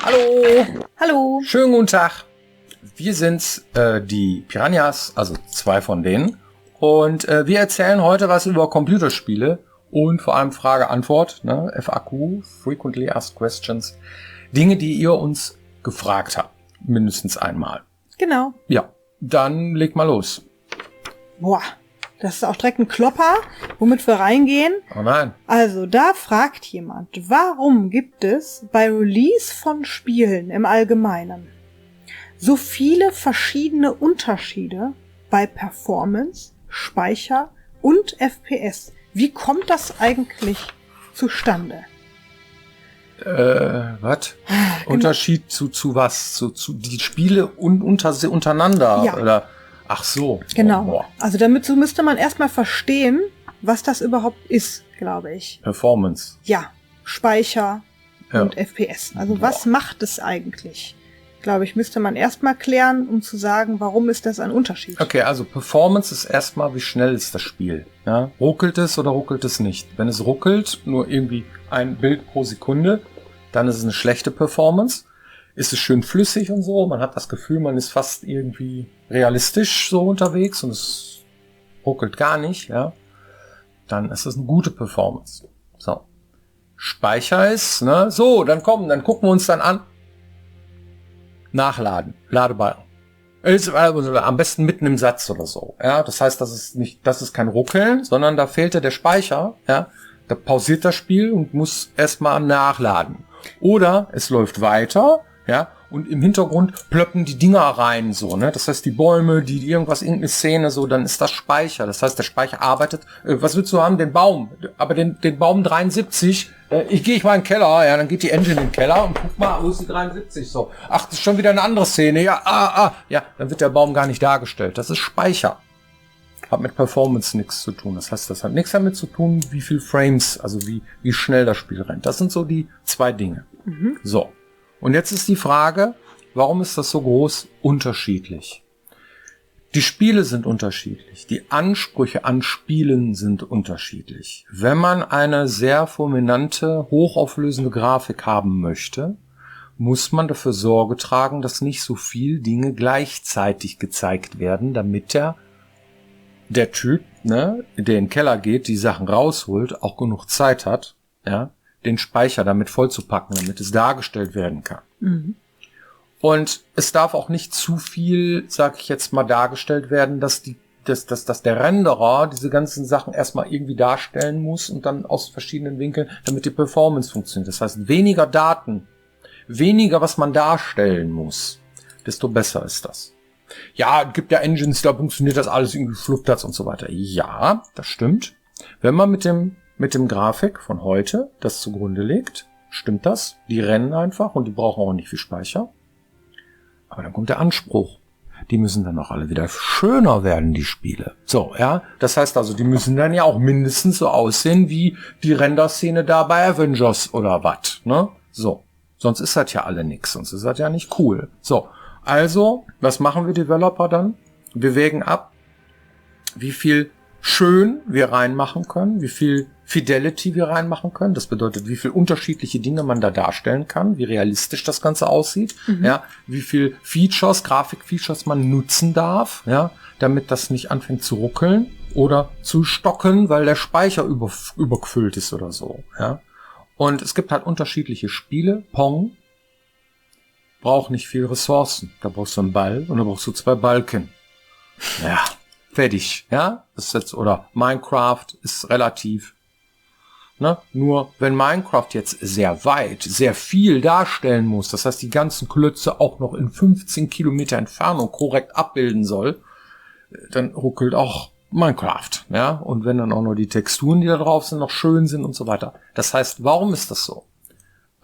Hallo. Hallo. Schönen guten Tag. Wir sind die Piranhas, also 2 von denen. Und wir erzählen heute was über Computerspiele und vor allem Frage-Antwort, ne? FAQ, Frequently Asked Questions. Dinge, die ihr uns gefragt habt. Mindestens einmal. Genau. Ja, dann leg mal los. Boah, das ist auch direkt ein Klopper, womit wir reingehen. Oh nein. Also, da fragt jemand, warum gibt es bei Release von Spielen im Allgemeinen so viele verschiedene Unterschiede bei Performance, Speicher und FPS? Wie kommt das eigentlich zustande? Was? Genau. Unterschied zu was? Zu die Spiele untereinander? Ja. Oder? Ach so. Genau. Oh, boah. Also damit müsste man erstmal verstehen, was das überhaupt ist, glaube ich. Performance. Ja, Speicher Ja. und FPS. Also Boah. was macht es eigentlich? Glaube ich, müsste man erstmal klären, um zu sagen, warum ist das ein Unterschied? Okay, also Performance ist erstmal, wie schnell ist das Spiel? Ja? Ruckelt es oder ruckelt es nicht? Wenn es ruckelt, nur irgendwie ein Bild pro Sekunde, dann ist es eine schlechte Performance. Ist es schön flüssig und so, man hat das Gefühl, man ist fast irgendwie realistisch so unterwegs und es ruckelt gar nicht, ja, dann ist es eine gute Performance. So. Speicher ist, ne, so, dann gucken wir uns dann an. Nachladen, Ladebalken. Ist am besten mitten im Satz oder so, ja, das heißt, das ist kein Ruckeln, sondern da fehlte der Speicher, ja, da pausiert das Spiel und muss erstmal nachladen. Oder es läuft weiter, ja, und im Hintergrund plöppen die Dinger rein, so, ne? Das heißt, die Bäume, irgendeine Szene, so, dann ist das Speicher. Das heißt, der Speicher arbeitet, was willst du haben? Den Baum. Aber den Baum 73, gehe ich mal in den Keller, ja, dann geht die Engine in den Keller und guck mal, wo ist die 73, so. Ach, das ist schon wieder eine andere Szene, ja, ja, dann wird der Baum gar nicht dargestellt. Das ist Speicher. Hat mit Performance nichts zu tun. Das heißt, das hat nichts damit zu tun, wie viel Frames, also wie schnell das Spiel rennt. Das sind so die 2 Dinge. Mhm. So. Und jetzt ist die Frage, warum ist das so groß unterschiedlich? Die Spiele sind unterschiedlich. Die Ansprüche an Spielen sind unterschiedlich. Wenn man eine sehr fulminante, hochauflösende Grafik haben möchte, muss man dafür Sorge tragen, dass nicht so viel Dinge gleichzeitig gezeigt werden, damit der Typ, ne, der in den Keller geht, die Sachen rausholt, auch genug Zeit hat, ja, den Speicher damit vollzupacken, damit es dargestellt werden kann. Mhm. Und es darf auch nicht zu viel, sag ich jetzt mal, dargestellt werden, dass der Renderer diese ganzen Sachen erstmal irgendwie darstellen muss und dann aus verschiedenen Winkeln, damit die Performance funktioniert. Das heißt, weniger Daten, weniger, was man darstellen muss, desto besser ist das. Ja, es gibt ja Engines, da funktioniert das alles irgendwie Flugplatz und so weiter. Ja, das stimmt. Wenn man mit dem Grafik von heute das zugrunde legt, stimmt das. Die rennen einfach und die brauchen auch nicht viel Speicher. Aber dann kommt der Anspruch. Die müssen dann auch alle wieder schöner werden, die Spiele. So, ja. Das heißt also, die müssen dann ja auch mindestens so aussehen wie die Render-Szene da bei Avengers oder was, ne? So. Sonst ist das ja alle nix. Sonst ist das ja nicht cool. So. Also, was machen wir Developer dann? Wir wägen ab, wie viel schön wir reinmachen können, wie viel Fidelity wir reinmachen können. Das bedeutet, wie viel unterschiedliche Dinge man da darstellen kann, wie realistisch das Ganze aussieht, ja, wie viel Features, Grafikfeatures man nutzen darf, ja, damit das nicht anfängt zu ruckeln oder zu stocken, weil der Speicher übergefüllt ist oder so, ja. Und es gibt halt unterschiedliche Spiele. Pong braucht nicht viel Ressourcen. Da brauchst du einen Ball und da brauchst du 2 Balken. Ja, fertig, ja. Das ist jetzt, oder Minecraft ist relativ, ne? Nur wenn Minecraft jetzt sehr weit, sehr viel darstellen muss, das heißt die ganzen Klötze auch noch in 15 Kilometer Entfernung korrekt abbilden soll, dann ruckelt auch Minecraft, ja. Und wenn dann auch noch die Texturen, die da drauf sind, noch schön sind und so weiter. Das heißt, warum ist das so?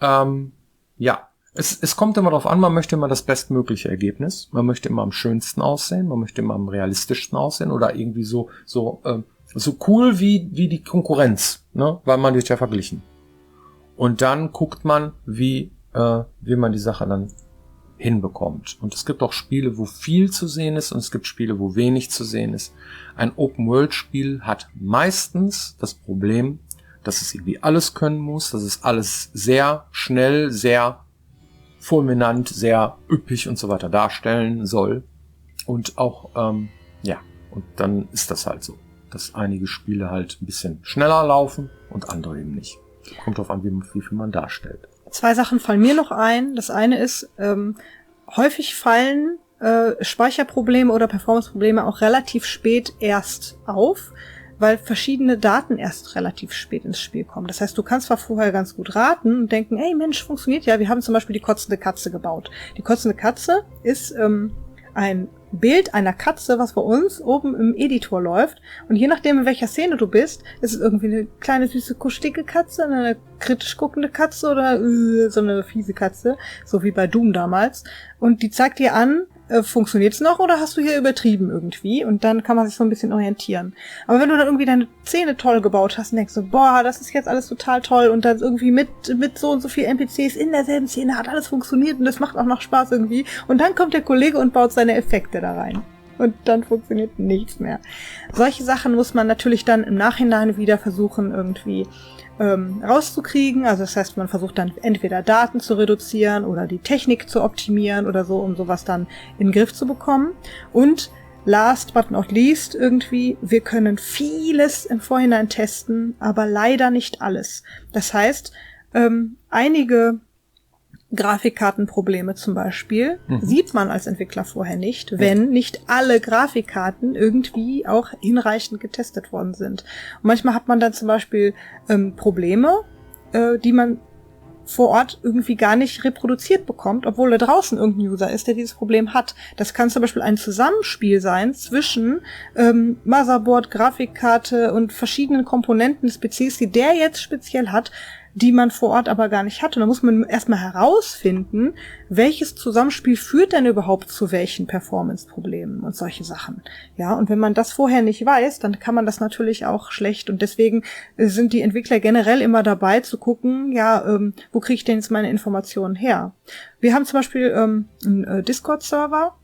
Ja. Es kommt immer darauf an, man möchte immer das bestmögliche Ergebnis. Man möchte immer am schönsten aussehen, man möchte immer am realistischsten aussehen oder irgendwie so cool wie die Konkurrenz, ne? Weil man wird ja verglichen. Und dann guckt man, wie man die Sache dann hinbekommt. Und es gibt auch Spiele, wo viel zu sehen ist und es gibt Spiele, wo wenig zu sehen ist. Ein Open-World-Spiel hat meistens das Problem, dass es irgendwie alles können muss, dass es alles sehr schnell, sehr fulminant, sehr üppig und so weiter darstellen soll. Und auch, und dann ist das halt so, dass einige Spiele halt ein bisschen schneller laufen und andere eben nicht. Kommt drauf an, wie viel man darstellt. 2 Sachen fallen mir noch ein. Das eine ist, häufig fallen Speicherprobleme oder Performanceprobleme auch relativ spät erst auf, weil verschiedene Daten erst relativ spät ins Spiel kommen. Das heißt, du kannst zwar vorher ganz gut raten und denken, ey Mensch, funktioniert ja, wir haben zum Beispiel die kotzende Katze gebaut. Die kotzende Katze ist ein Bild einer Katze, was bei uns oben im Editor läuft. Und je nachdem, in welcher Szene du bist, ist es irgendwie eine kleine, süße, kuschelige Katze, eine kritisch guckende Katze oder so eine fiese Katze, so wie bei Doom damals. Und die zeigt dir an, funktioniert's noch oder hast du hier übertrieben irgendwie? Und dann kann man sich so ein bisschen orientieren. Aber wenn du dann irgendwie deine Szene toll gebaut hast und denkst so, boah, das ist jetzt alles total toll und dann irgendwie mit so und so viel NPCs in derselben Szene hat alles funktioniert und das macht auch noch Spaß irgendwie. Und dann kommt der Kollege und baut seine Effekte da rein. Und dann funktioniert nichts mehr. Solche Sachen muss man natürlich dann im Nachhinein wieder versuchen, irgendwie rauszukriegen. Also das heißt, man versucht dann entweder Daten zu reduzieren oder die Technik zu optimieren oder so, um sowas dann in den Griff zu bekommen. Und last but not least irgendwie, wir können vieles im Vorhinein testen, aber leider nicht alles. Das heißt, einige Grafikkartenprobleme zum Beispiel sieht man als Entwickler vorher nicht, wenn nicht alle Grafikkarten irgendwie auch hinreichend getestet worden sind. Und manchmal hat man dann zum Beispiel Probleme, die man vor Ort irgendwie gar nicht reproduziert bekommt, obwohl da draußen irgendein User ist, der dieses Problem hat. Das kann zum Beispiel ein Zusammenspiel sein zwischen Motherboard, Grafikkarte und verschiedenen Komponenten des PCs, die der jetzt speziell hat, die man vor Ort aber gar nicht hat. Und da muss man erstmal herausfinden, welches Zusammenspiel führt denn überhaupt zu welchen Performance-Problemen und solche Sachen. Ja, und wenn man das vorher nicht weiß, dann kann man das natürlich auch schlecht. Und deswegen sind die Entwickler generell immer dabei zu gucken, ja, wo kriege ich denn jetzt meine Informationen her? Wir haben zum Beispiel einen Discord-Server,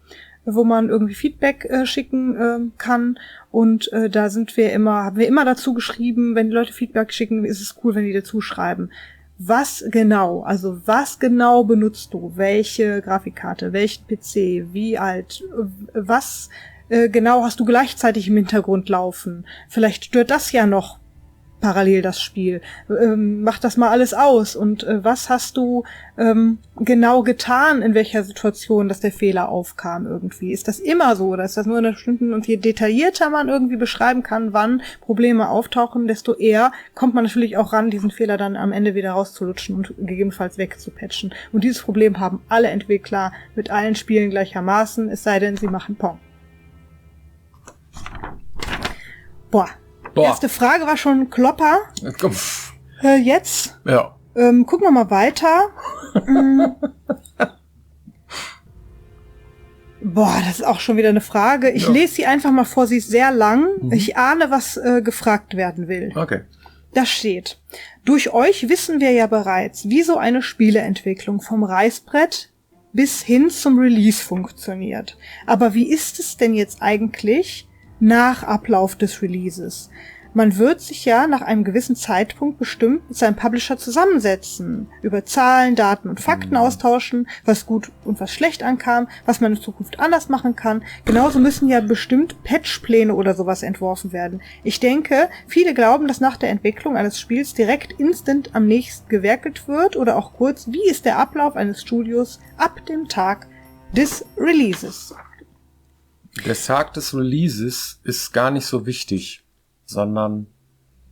wo man irgendwie Feedback schicken kann. Und da haben wir immer dazu geschrieben, wenn die Leute Feedback schicken, ist es cool, wenn die dazu schreiben. Was genau benutzt du? Welche Grafikkarte? Welchen PC? Wie alt? Was genau hast du gleichzeitig im Hintergrund laufen? Vielleicht stört das ja noch parallel das Spiel. Mach das mal alles aus. Und was hast du genau getan, in welcher Situation, dass der Fehler aufkam irgendwie? Ist das immer so oder ist das nur in einer bestimmten? Und je detaillierter man irgendwie beschreiben kann, wann Probleme auftauchen, desto eher kommt man natürlich auch ran, diesen Fehler dann am Ende wieder rauszulutschen und gegebenenfalls wegzupatchen. Und dieses Problem haben alle Entwickler mit allen Spielen gleichermaßen, es sei denn, sie machen Pong. Boah. Erste Frage war schon ein Klopper. Jetzt ja. Gucken wir mal weiter. Boah, das ist auch schon wieder eine Frage. Ich lese sie einfach mal vor, sie ist sehr lang. Ich ahne, was gefragt werden will. Okay. Da steht: Durch euch wissen wir ja bereits, wie so eine Spieleentwicklung vom Reißbrett bis hin zum Release funktioniert. Aber wie ist es denn jetzt eigentlich nach Ablauf des Releases? Man wird sich ja nach einem gewissen Zeitpunkt bestimmt mit seinem Publisher zusammensetzen, über Zahlen, Daten und Fakten austauschen, was gut und was schlecht ankam, was man in Zukunft anders machen kann. Genauso müssen ja bestimmt Patchpläne oder sowas entworfen werden. Ich denke, viele glauben, dass nach der Entwicklung eines Spiels direkt instant am nächsten gewerkelt wird oder auch kurz, wie ist der Ablauf eines Studios ab dem Tag des Releases? Der Tag des Releases ist gar nicht so wichtig, sondern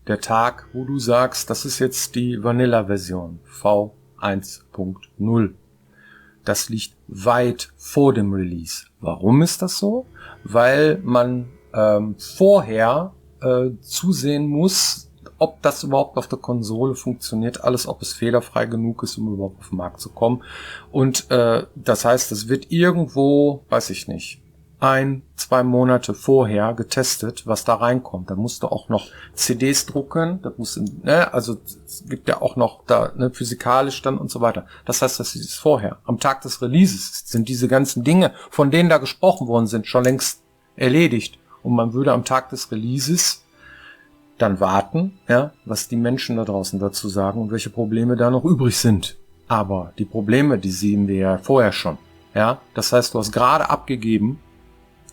der Tag, wo du sagst, das ist jetzt die Vanilla-Version V1.0. Das liegt weit vor dem Release. Warum ist das so? Weil man vorher zusehen muss, ob das überhaupt auf der Konsole funktioniert, alles, ob es fehlerfrei genug ist, um überhaupt auf den Markt zu kommen. Und das heißt, es wird irgendwo, weiß ich nicht, 1-2 Monate vorher getestet, was da reinkommt. Da musst du auch noch CDs drucken, da musst du, also es gibt ja auch noch da physikalisch dann und so weiter. Das heißt, das ist vorher. Am Tag des Releases sind diese ganzen Dinge, von denen da gesprochen worden sind, schon längst erledigt. Und man würde am Tag des Releases dann warten, ja, was die Menschen da draußen dazu sagen und welche Probleme da noch übrig sind. Aber die Probleme, die sehen wir ja vorher schon. Ja, das heißt, du hast gerade abgegeben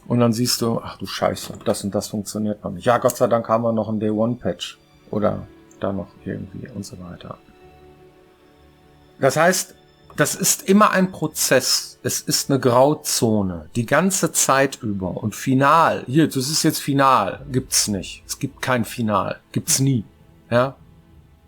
und dann siehst du, ach du Scheiße, das und das funktioniert noch nicht. Ja, Gott sei Dank haben wir noch einen Day-One-Patch oder da noch irgendwie und so weiter. Das heißt, das ist immer ein Prozess. Es ist eine Grauzone. Die ganze Zeit über. Und final, hier, das ist jetzt final. Gibt's nicht. Es gibt kein Final. Gibt's nie. Ja.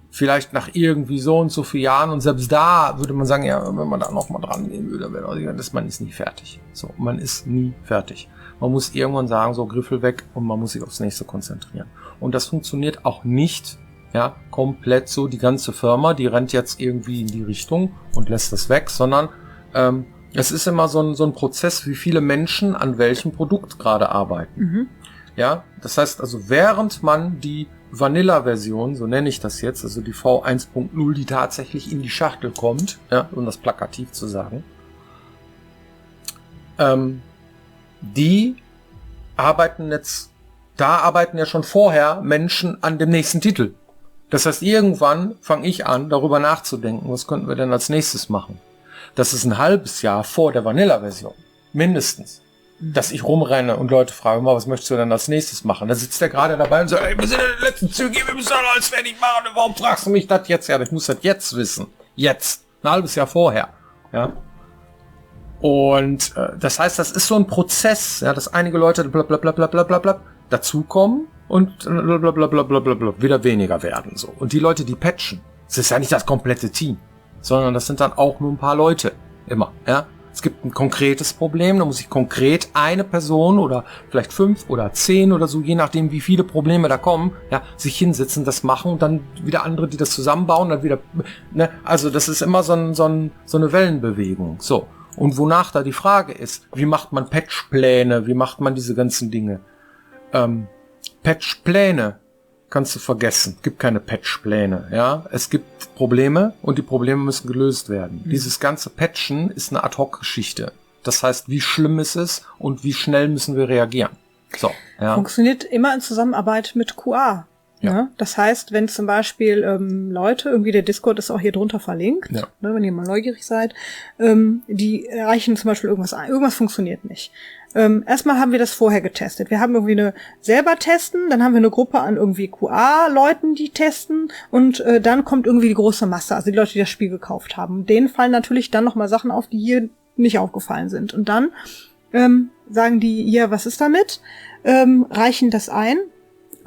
Vielleicht nach irgendwie so und so vielen Jahren. Und selbst da würde man sagen, ja, wenn man da noch mal dran gehen würde, man ist nie fertig. So, man ist nie fertig. Man muss irgendwann sagen, so Griffel weg und man muss sich aufs nächste konzentrieren. Und das funktioniert auch nicht, ja, komplett so, die ganze Firma, die rennt jetzt irgendwie in die Richtung und lässt das weg, sondern es ist immer so ein Prozess, wie viele Menschen an welchem Produkt gerade arbeiten. Mhm. Ja, das heißt also, während man die Vanilla-Version, so nenne ich das jetzt, also die V1.0, die tatsächlich in die Schachtel kommt, ja, um das plakativ zu sagen, die arbeiten jetzt, da arbeiten ja schon vorher Menschen an dem nächsten Titel. Das heißt, irgendwann fange ich an, darüber nachzudenken, was könnten wir denn als nächstes machen. Das ist ein halbes Jahr vor der Vanilla-Version. Mindestens. Dass ich rumrenne und Leute fragen, was möchtest du denn als nächstes machen? Da sitzt der gerade dabei und sagt, ey, wir sind in den letzten Zügen, wir müssen alles fertig machen. Warum fragst du mich das jetzt? Ja, ich muss das jetzt wissen. Jetzt. Ein halbes Jahr vorher. Ja. Und das heißt, das ist so ein Prozess, ja, dass einige Leute blablabla dazukommen und blablabla wieder weniger werden. So. Und die Leute, die patchen, das ist ja nicht das komplette Team, sondern das sind dann auch nur ein paar Leute. Immer, ja. Es gibt ein konkretes Problem, da muss ich konkret eine Person oder vielleicht 5 oder 10 oder so, je nachdem wie viele Probleme da kommen, ja, sich hinsetzen, das machen und dann wieder andere, die das zusammenbauen, dann wieder, ne, also das ist immer so eine Wellenbewegung, so. Und wonach da die Frage ist, wie macht man Patchpläne, wie macht man diese ganzen Dinge? Patchpläne kannst du vergessen. Gibt keine Patchpläne, ja. Es gibt Probleme und die Probleme müssen gelöst werden. Mhm. Dieses ganze Patchen ist eine Ad-Hoc-Geschichte. Das heißt, wie schlimm ist es und wie schnell müssen wir reagieren. So, ja. Funktioniert immer in Zusammenarbeit mit QA. Ja. Ne? Das heißt, wenn zum Beispiel Leute, irgendwie der Discord ist auch hier drunter verlinkt, ja, ne, wenn ihr mal neugierig seid, die erreichen zum Beispiel irgendwas funktioniert nicht. Erstmal haben wir das vorher getestet. Wir haben irgendwie selber testen, dann haben wir eine Gruppe an irgendwie QA-Leuten, die testen und dann kommt irgendwie die große Masse, also die Leute, die das Spiel gekauft haben. Denen fallen natürlich dann nochmal Sachen auf, die hier nicht aufgefallen sind. Und dann sagen die, ja, was ist damit? Reichen das ein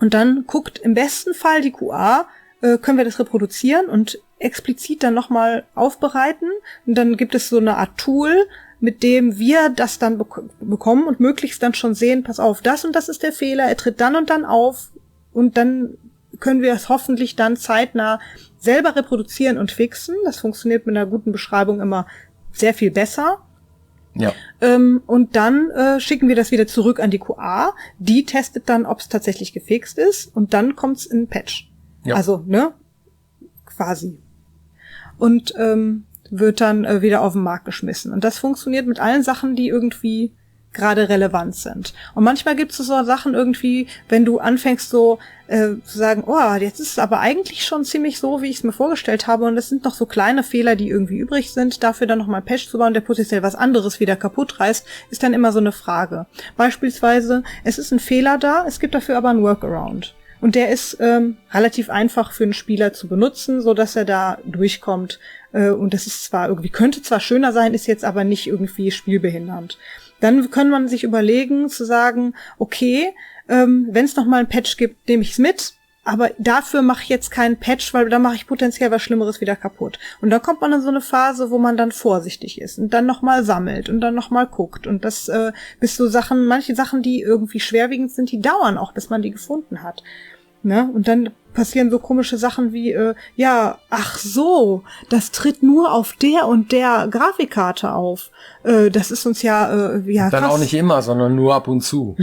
und dann guckt im besten Fall die QA, können wir das reproduzieren und explizit dann nochmal aufbereiten. Und dann gibt es so eine Art Tool, mit dem wir das dann bekommen und möglichst dann schon sehen, pass auf, das und das ist der Fehler, er tritt dann und dann auf und dann können wir es hoffentlich dann zeitnah selber reproduzieren und fixen. Das funktioniert mit einer guten Beschreibung immer sehr viel besser. Ja. Und dann schicken wir das wieder zurück an die QA. Die testet dann, ob es tatsächlich gefixt ist und dann kommt's in Patch. Ja. Also, ne? Quasi. Und wird dann wieder auf den Markt geschmissen. Und das funktioniert mit allen Sachen, die irgendwie gerade relevant sind. Und manchmal gibt es so Sachen irgendwie, wenn du anfängst so zu sagen, oh, jetzt ist es aber eigentlich schon ziemlich so, wie ich es mir vorgestellt habe und es sind noch so kleine Fehler, die irgendwie übrig sind, dafür dann nochmal ein Patch zu bauen, der potenziell was anderes wieder kaputt reißt, ist dann immer so eine Frage. Beispielsweise, es ist ein Fehler da, es gibt dafür aber einen Workaround. Und der ist relativ einfach für einen Spieler zu benutzen, so dass er da durchkommt. Und das ist zwar irgendwie, könnte zwar schöner sein, ist jetzt aber nicht irgendwie spielbehindernd. Dann kann man sich überlegen, zu sagen, okay, wenn es nochmal ein Patch gibt, nehme ich es mit, aber dafür mache ich jetzt keinen Patch, weil da mache ich potenziell was Schlimmeres wieder kaputt. Und dann kommt man in so eine Phase, wo man dann vorsichtig ist und dann nochmal sammelt und dann nochmal guckt. Und das bis so Sachen, manche Sachen, die irgendwie schwerwiegend sind, die dauern auch, bis man die gefunden hat. Ne? Und dann passieren so komische Sachen wie, ja, ach so, das tritt nur auf der und der Grafikkarte auf. Das ist uns ja dann krass. Auch nicht immer, sondern nur ab und zu.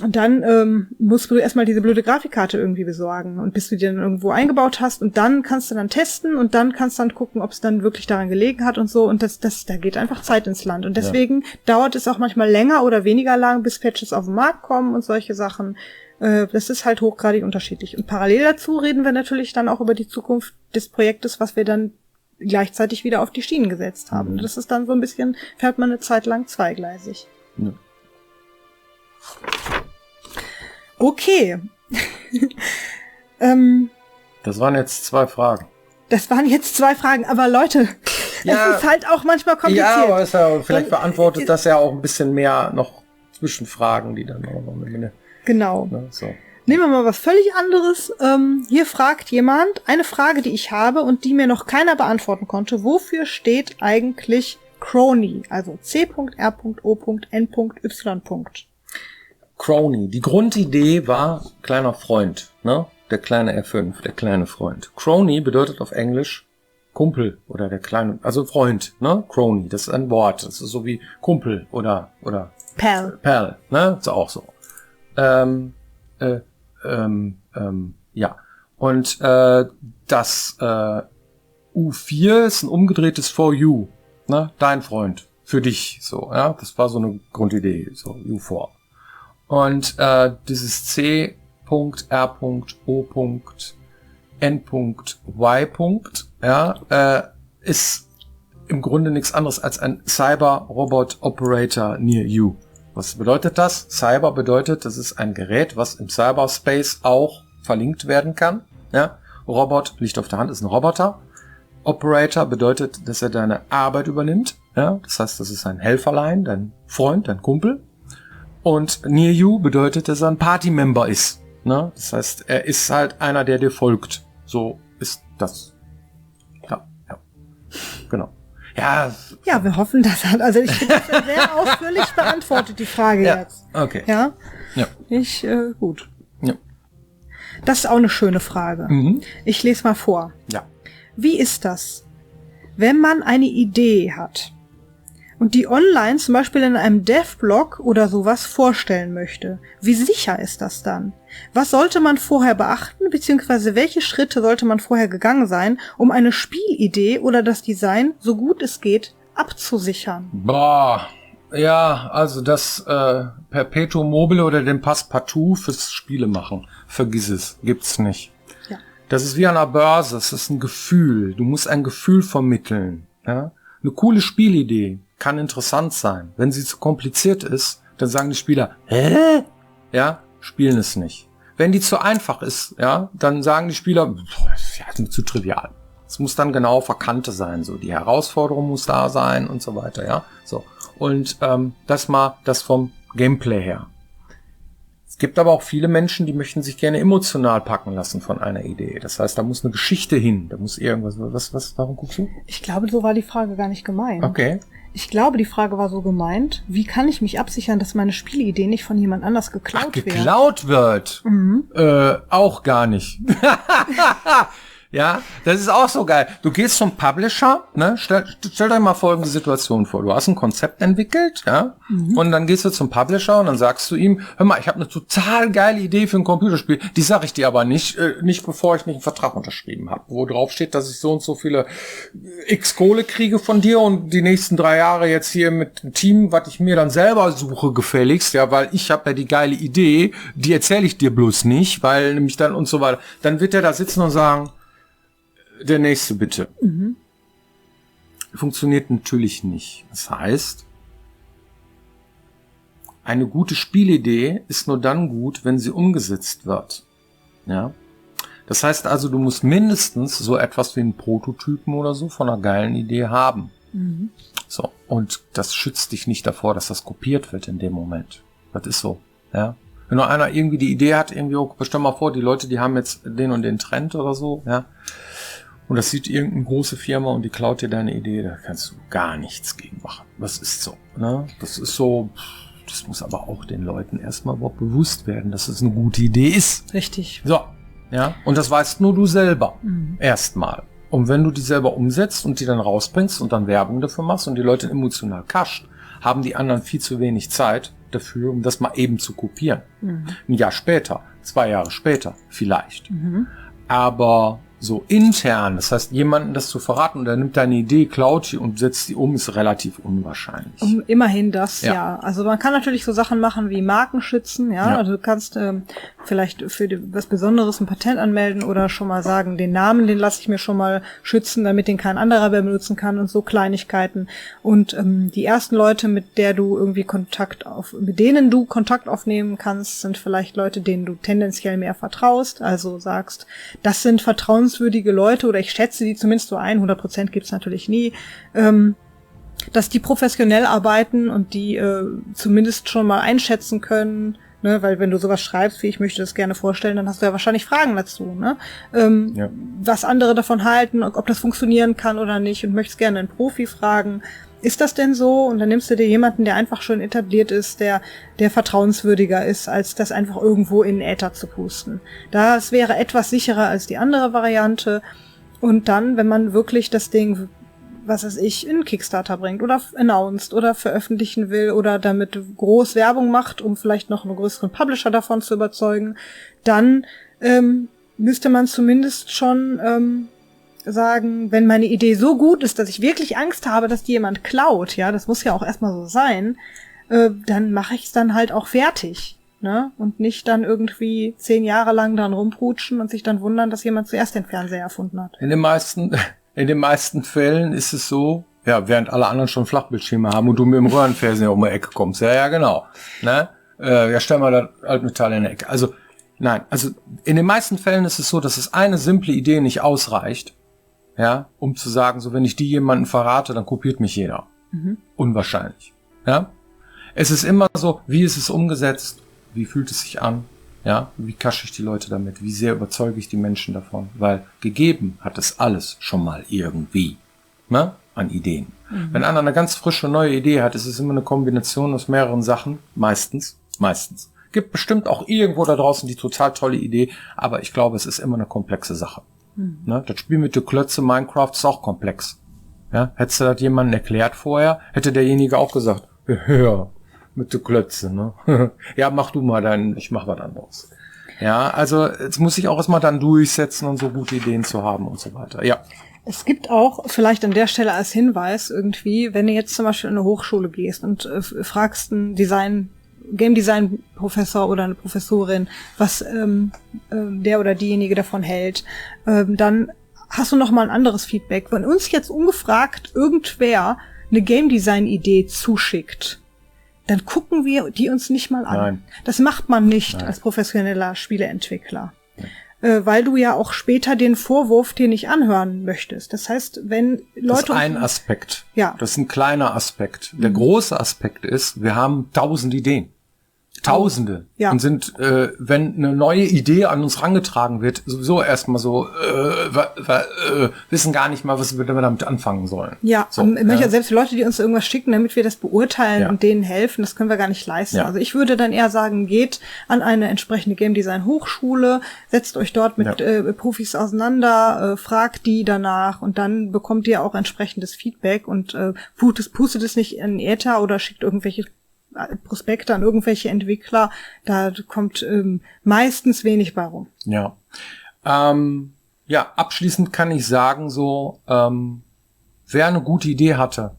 Und dann musst du erstmal diese blöde Grafikkarte irgendwie besorgen. Und bis du die dann irgendwo eingebaut hast und dann kannst du dann testen und dann kannst du dann gucken, ob es dann wirklich daran gelegen hat und so. Und da geht einfach Zeit ins Land. Und deswegen dauert es auch manchmal länger oder weniger lang, bis Patches auf den Markt kommen und solche Sachen. Das ist halt hochgradig unterschiedlich. Und parallel dazu reden wir natürlich dann auch über die Zukunft des Projektes, was wir dann gleichzeitig wieder auf die Schienen gesetzt haben. Das ist dann so ein bisschen, fährt man eine Zeit lang zweigleisig. Ja. Okay. Das waren jetzt 2 Fragen. Das waren jetzt 2 Fragen, aber Leute, Ja, es ist halt auch manchmal kompliziert. Ja, aber vielleicht beantwortet das ja auch ein bisschen mehr noch Zwischenfragen, die dann auch noch eine Genau. ne, so. Nehmen wir mal was völlig anderes. Hier fragt jemand eine Frage, die ich habe und die mir noch keiner beantworten konnte. Wofür steht eigentlich Crony? Also C.R.O.N.Y. Crony. Die Grundidee war kleiner Freund, ne? Der kleine R5, der kleine Freund. Crony bedeutet auf Englisch Kumpel oder der kleine, also Freund, ne? Crony, das ist ein Wort. Das ist so wie Kumpel oder Pal, ne? Ist auch so. Ja. Und das U4 ist ein umgedrehtes For You, ne? Dein Freund, für dich, so, ja. Das war so eine Grundidee, so U4. Und dieses C.R.O.N.Y. Ja, ist im Grunde nichts anderes als ein Cyber Robot Operator Near You. Was bedeutet das? Cyber bedeutet, das ist ein Gerät, was im Cyberspace auch verlinkt werden kann. Ja? Robot, liegt auf der Hand, ist ein Roboter. Operator bedeutet, dass er deine Arbeit übernimmt. Ja? Das heißt, das ist ein Helferlein, dein Freund, dein Kumpel. Und Near You bedeutet, dass er ein Party-Member ist. Ne? Das heißt, er ist halt einer, der dir folgt. So ist das. Ja. Genau. Ja, wir hoffen, das hat, also ich finde das ja sehr ausführlich beantwortet, die Frage jetzt. Okay. Ja? Ja. Gut. Ja. Das ist auch eine schöne Frage. Mhm. Ich lese mal vor. Ja. Wie ist das, wenn man eine Idee hat und die online zum Beispiel in einem Dev-Blog oder sowas vorstellen möchte? Wie sicher ist das dann? Was sollte man vorher beachten, beziehungsweise welche Schritte sollte man vorher gegangen sein, um eine Spielidee oder das Design, so gut es geht, abzusichern? Boah. Ja, also das Perpetuum mobile oder den Passepartout fürs Spiele machen. Vergiss es. Gibt's nicht. Ja. Das ist wie an einer Börse. Es ist ein Gefühl. Du musst ein Gefühl vermitteln. Ja? Eine coole Spielidee kann interessant sein. Wenn sie zu kompliziert ist, dann sagen die Spieler, hä? Ja, spielen es nicht. Wenn die zu einfach ist, ja, dann sagen die Spieler, ja, ist mir zu trivial. Es muss dann genau verkannte sein, so die Herausforderung muss da sein und so weiter, ja. So. Und das vom Gameplay her. Es gibt aber auch viele Menschen, die möchten sich gerne emotional packen lassen von einer Idee. Das heißt, da muss eine Geschichte hin, da muss irgendwas, warum guckst du? Ich glaube, so war die Frage gar nicht gemeint. Okay. Ich glaube, die Frage war so gemeint, wie kann ich mich absichern, dass meine Spielidee nicht von jemand anders geklaut wird? Geklaut wird? Mhm. Auch gar nicht. Ja, das ist auch so geil. Du gehst zum Publisher, ne? Stell dir mal folgende Situation vor. Du hast ein Konzept entwickelt, ja? Und dann gehst du zum Publisher und dann sagst du ihm, hör mal, ich habe eine total geile Idee für ein Computerspiel. Die sage ich dir aber nicht bevor ich nicht einen Vertrag unterschrieben habe, wo drauf steht, dass ich so und so viele X Kohle kriege von dir und die nächsten 3 Jahre jetzt hier mit dem Team, was ich mir dann selber suche, gefälligst, ja, weil ich habe ja die geile Idee, die erzähle ich dir bloß nicht, weil nämlich dann und so weiter. Dann wird er da sitzen und sagen, der nächste bitte. Mhm. Funktioniert natürlich nicht. Das heißt, eine gute Spielidee ist nur dann gut, wenn sie umgesetzt wird. Ja. Das heißt also, du musst mindestens so etwas wie einen Prototypen oder so von einer geilen Idee haben. Mhm. So. Und das schützt dich nicht davor, dass das kopiert wird in dem Moment. Das ist so. Ja. Wenn nur einer irgendwie die Idee hat, irgendwie, oh, stell mal vor, die Leute, die haben jetzt den und den Trend oder so, ja. Und das sieht irgendeine große Firma und die klaut dir deine Idee, da kannst du gar nichts gegen machen. Das ist so, ne? Das ist so, das muss aber auch den Leuten erstmal überhaupt bewusst werden, dass es eine gute Idee ist. Richtig. So, ja. Und das weißt nur du selber. Erstmal. Und wenn du die selber umsetzt und die dann rausbringst und dann Werbung dafür machst und die Leute emotional kascht, haben die anderen viel zu wenig Zeit dafür, um das mal eben zu kopieren. Ein Jahr später, 2 Jahre später, vielleicht. Aber so intern, das heißt, jemanden das zu verraten und er nimmt deine Idee, klaut die und setzt die um, ist relativ unwahrscheinlich. Immerhin das, ja. Also man kann natürlich so Sachen machen wie Marken schützen, ja. Also du kannst vielleicht für was Besonderes ein Patent anmelden oder schon mal sagen, den Namen, den lasse ich mir schon mal schützen, damit den kein anderer mehr benutzen kann und so Kleinigkeiten. Und die ersten Leute, mit denen du Kontakt aufnehmen kannst, sind vielleicht Leute, denen du tendenziell mehr vertraust, also sagst, das sind vertrauenswürdige Leute oder ich schätze die zumindest so ein, 100% gibt's natürlich nie, dass die professionell arbeiten und die zumindest schon mal einschätzen können, ne, weil wenn du sowas schreibst, wie ich möchte das gerne vorstellen, dann hast du ja wahrscheinlich Fragen dazu, ne? Was andere davon halten, ob das funktionieren kann oder nicht und möchtest gerne einen Profi fragen. Ist das denn so? Und dann nimmst du dir jemanden, der einfach schon etabliert ist, der vertrauenswürdiger ist, als das einfach irgendwo in den Äther zu pusten. Das wäre etwas sicherer als die andere Variante. Und dann, wenn man wirklich das Ding, was weiß ich, in Kickstarter bringt oder announced oder veröffentlichen will oder damit groß Werbung macht, um vielleicht noch einen größeren Publisher davon zu überzeugen, dann müsste man zumindest schon sagen, wenn meine Idee so gut ist, dass ich wirklich Angst habe, dass die jemand klaut, ja, das muss ja auch erstmal so sein, dann mache ich es dann halt auch fertig, ne? Und nicht dann irgendwie 10 Jahre lang dran rumprutschen und sich dann wundern, dass jemand zuerst den Fernseher erfunden hat. In den meisten Fällen ist es so, ja, während alle anderen schon Flachbildschirme haben und du mit dem Röhrenfernseher um die Ecke kommst. Ja, genau. Ne? Ja, stell mal das Altmetall in der Ecke. Also, nein, also in den meisten Fällen ist es so, dass es eine simple Idee nicht ausreicht, ja, um zu sagen, so wenn ich die jemanden verrate, dann kopiert mich jeder. Unwahrscheinlich. Ja? Es ist immer so, wie ist es umgesetzt? Wie fühlt es sich an? Ja, wie kasche ich die Leute damit? Wie sehr überzeuge ich die Menschen davon? Weil gegeben hat es alles schon mal irgendwie, ne, an Ideen. Wenn einer eine ganz frische neue Idee hat, ist es immer eine Kombination aus mehreren Sachen. Meistens. Gibt bestimmt auch irgendwo da draußen die total tolle Idee, aber ich glaube, es ist immer eine komplexe Sache. Ne? Das Spiel mit den Klötze Minecraft ist auch komplex. Ja? Hättest du das jemandem erklärt vorher, hätte derjenige auch gesagt, ja, mit den Klötze, ne? Ja, mach du mal deinen, ich mach was anderes. Ja, also jetzt muss ich auch erstmal dann durchsetzen und so gute Ideen zu haben und so weiter. Ja. Es gibt auch, vielleicht an der Stelle als Hinweis irgendwie, wenn du jetzt zum Beispiel in eine Hochschule gehst und fragst einen Game Design Professor oder eine Professorin, was der oder diejenige davon hält, dann hast du noch mal ein anderes Feedback. Wenn uns jetzt ungefragt irgendwer eine Game Design Idee zuschickt, dann gucken wir die uns nicht mal an. Nein. Das macht man nicht als professioneller Spieleentwickler. Weil du ja auch später den Vorwurf dir nicht anhören möchtest. Das heißt, wenn Leute... Das ist ein Aspekt. Ja. Das ist ein kleiner Aspekt. Der große Aspekt ist, wir haben 1000 Ideen. Tausende. Ja. Und sind, wenn eine neue Idee an uns rangetragen wird, sowieso erstmal so, wissen gar nicht mal, was wir damit anfangen sollen. Ja, so, selbst Leute, die uns irgendwas schicken, damit wir das beurteilen und denen helfen, das können wir gar nicht leisten. Ja. Also ich würde dann eher sagen, geht an eine entsprechende Game Design Hochschule, setzt euch dort mit Profis auseinander, fragt die danach und dann bekommt ihr auch entsprechendes Feedback und pustet es nicht in Äther oder schickt irgendwelche Prospekte an irgendwelche Entwickler, da kommt meistens wenig bei rum. Ja. Ja, abschließend kann ich sagen, so, wer eine gute Idee hatte,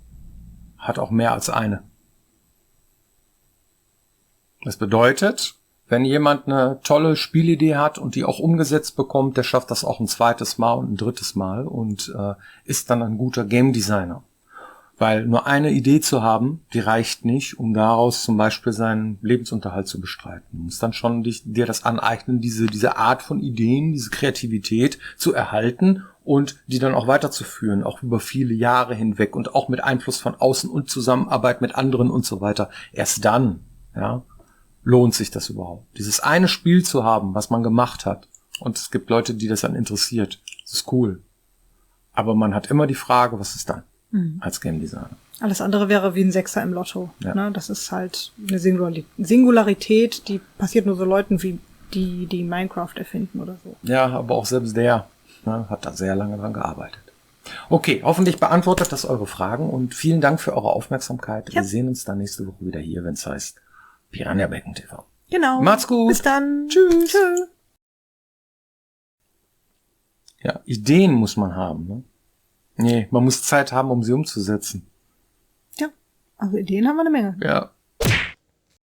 hat auch mehr als eine. Das bedeutet, wenn jemand eine tolle Spielidee hat und die auch umgesetzt bekommt, der schafft das auch ein zweites Mal und ein drittes Mal und ist dann ein guter Game Designer. Weil nur eine Idee zu haben, die reicht nicht, um daraus zum Beispiel seinen Lebensunterhalt zu bestreiten. Du musst dann schon dir das aneignen, diese Art von Ideen, diese Kreativität zu erhalten und die dann auch weiterzuführen, auch über viele Jahre hinweg und auch mit Einfluss von außen und Zusammenarbeit mit anderen und so weiter. Erst dann, ja, lohnt sich das überhaupt. Dieses eine Spiel zu haben, was man gemacht hat. Und es gibt Leute, die das dann interessiert. Das ist cool. Aber man hat immer die Frage, was ist dann? Als Game Designer. Alles andere wäre wie ein Sechser im Lotto. Ja. Ne? Das ist halt eine Singularität, die passiert nur so Leuten wie die Minecraft erfinden oder so. Ja, aber auch selbst der hat da sehr lange dran gearbeitet. Okay, hoffentlich beantwortet das eure Fragen und vielen Dank für eure Aufmerksamkeit. Ja. Wir sehen uns dann nächste Woche wieder hier, wenn es heißt Piranha Becken TV. Genau. Macht's gut. Bis dann. Tschüss. Tschüss. Ja, Ideen muss man haben, ne? Nee, man muss Zeit haben, um sie umzusetzen. Ja, also Ideen haben wir eine Menge. Ja.